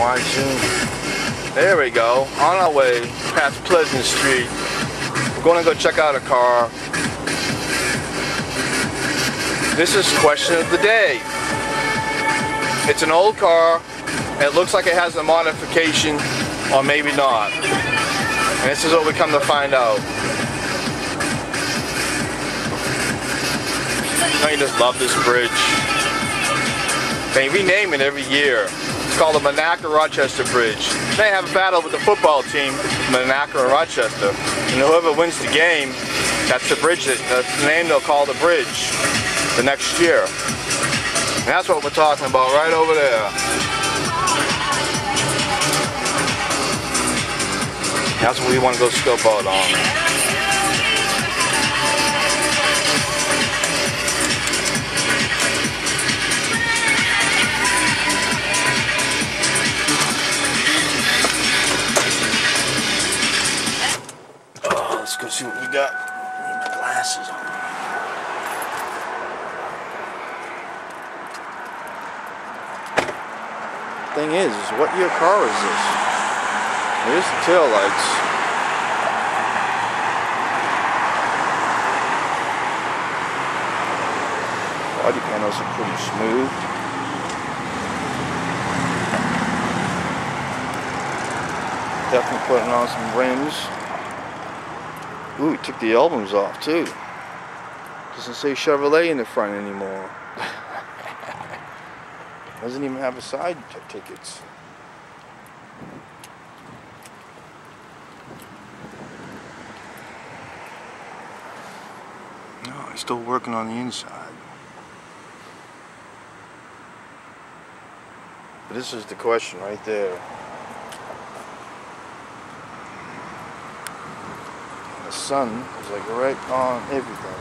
wide zoom. There we go. On our way past Pleasant Street. We're going to go check out a car. This is question of the day. It's an old car. It looks like it has a modification, or maybe not. And this is what we come to find out. I just love this bridge. They rename it every year. It's called the MONCA-Rochester Bridge. They have a battle with the football team, MONCA and Rochester. And whoever wins the game, that's the bridge, that's the name they'll call the bridge the next year. And that's what we're talking about right over there. That's what we want to go scope out on. Let's go see what we got. I need my glasses on. Thing is what year car is this? Here's the tail lights. Body panels are pretty smooth. Definitely putting on some rims. Ooh, he took the albums off too. Doesn't say Chevrolet in the front anymore. Doesn't even have a side tickets. No, he's still working on the inside. But this is the question right there. The sun is like right on everything.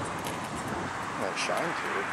That shine to it.